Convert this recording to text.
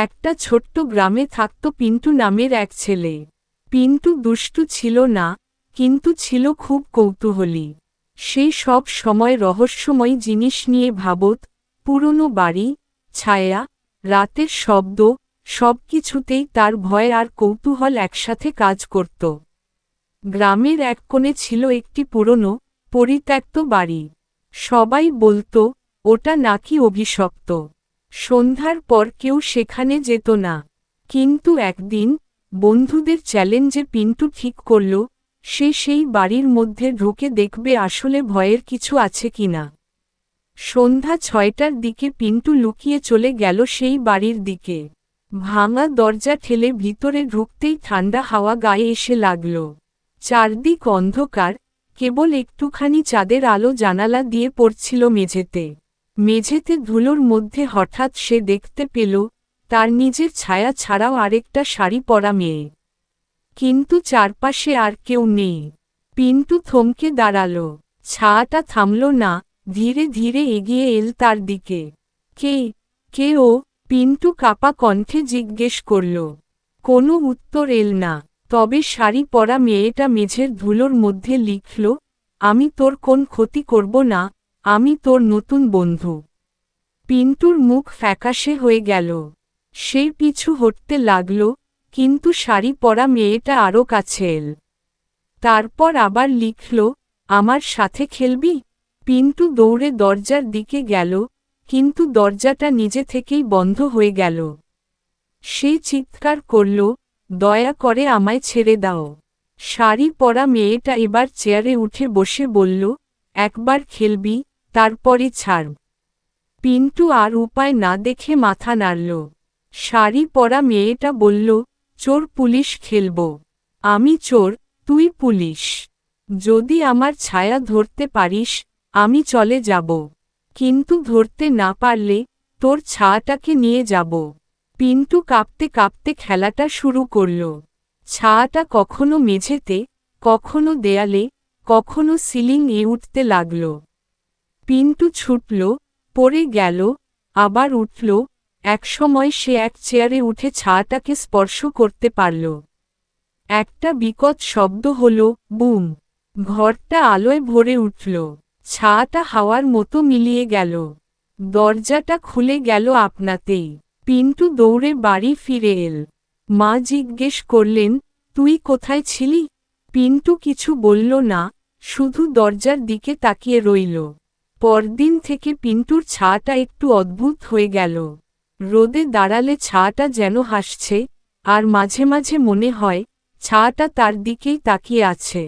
একটা ছোট্ট গ্রামে থাকত পিন্টু নামের এক ছেলে। পিন্টু দুষ্টু ছিল না, কিন্তু ছিল খুব কৌতূহলী। সে সব সময় রহস্যময় জিনিস নিয়ে ভাবত, পুরনো বাড়ি, ছায়া, রাতের শব্দ, সবকিছুতেই তার ভয় আর কৌতূহল একসাথে কাজ করত। গ্রামের এক কোণে ছিল একটি পুরনো, পরিত্যক্ত বাড়ি। সবাই বলত, ওটা নাকি অভিশপ্ত। সন্ধ্যার পর কেউ সেখানে যেত না। কিন্তু একদিন, বন্ধুদের চ্যালেঞ্জে পিন্টু ঠিক করল, সে সেই বাড়ির মধ্যে ঢুকে দেখবে আসলে ভয়ের কিছু আছে কিনা। সন্ধ্যা 6টার দিকে পিন্টু লুকিয়ে চলে গেল সেই বাড়ির দিকে। ভাঙা দরজা ঠেলে ভিতরে ঢুকতেই ঠান্ডা হাওয়া গায়ে এসে লাগল। চারদিক অন্ধকার, কেবল একটুখানি চাঁদের আলো জানালা দিয়ে পড়ছিল মেঝেতে। মেঝেতে ধুলোর মধ্যে হঠাৎ সে দেখতে পেল, তার নিজের ছায়া ছাড়াও আরেকটা শাড়ি পরা মেয়ে। কিন্তু চারপাশে আর কেউ নেই। পিন্টু থমকে দাঁড়াল। ছায়াটা থামল না, ধীরে ধীরে এগিয়ে এল তার দিকে। কে ও? পিন্টু কাঁপা কণ্ঠে জিজ্ঞেস করল। কোনো উত্তর এল না। তবে শাড়ি পরা মেয়েটা মেঝের ধুলোর মধ্যে লিখল, আমি তোর কোন ক্ষতি করব না, আমি তোর নতুন বন্ধু। পিন্টুর মুখ ফ্যাকাশে হয়ে গেল। সে পিছু হটতে লাগল, কিন্তু শাড়ি পরা মেয়েটা আরও কাছে এল। তারপর আবার লিখল, আমার সাথে খেলবি? পিন্টু দৌড়ে দরজার দিকে গেল, কিন্তু দরজাটা নিজে থেকেই বন্ধ হয়ে গেল। সে চিৎকার করল, দয়া করে আমায় ছেড়ে দাও। শাড়ি পরা মেয়েটা এবার চেয়ারে উঠে বসে বলল, একবার খেলবি, তারপরে ছাড়। পিন্টু আর উপায় না দেখে মাথা নাড়ল। শাড়ি পরা মেয়েটা বলল, চোর পুলিশ খেলব। আমি চোর, তুই পুলিশ। যদি আমার ছায়া ধরতে পারিস, আমি চলে যাব। কিন্তু ধরতে না পারলে, তোর ছায়াটাকে নিয়ে যাব। পিন্টু কাঁপতে কাঁপতে খেলাটা শুরু করল। ছায়াটা কখনো মেঝেতে, কখনো দেয়ালে, কখনো সিলিং এ উঠতে লাগল। পিন্টু ছুটল, পড়ে গেল, আবার উঠল। একসময় সে এক চেয়ারে উঠে ছায়াটাকে স্পর্শ করতে পারল। একটা বিকট শব্দ হল, বুম। ঘরটা আলোয় ভরে উঠল। ছায়াটা হাওয়ার মতো মিলিয়ে গেল। দরজাটা খুলে গেল আপনাতেই। পিন্টু দৌড়ে বাড়ি ফিরে এল। মা জিজ্ঞেস করলেন, তুই কোথায় ছিলি? পিন্টু কিছু বলল না, শুধু দরজার দিকে তাকিয়ে রইল। পরদিন থেকে পিন্টুর ছায়াটা একটু অদ্ভুত হয়ে গেল। রোদে দাঁড়ালে ছায়াটা যেন হাসছে, আর মাঝে মাঝে মনে হয়, ছায়াটা তার দিকেই তাকিয়ে আছে।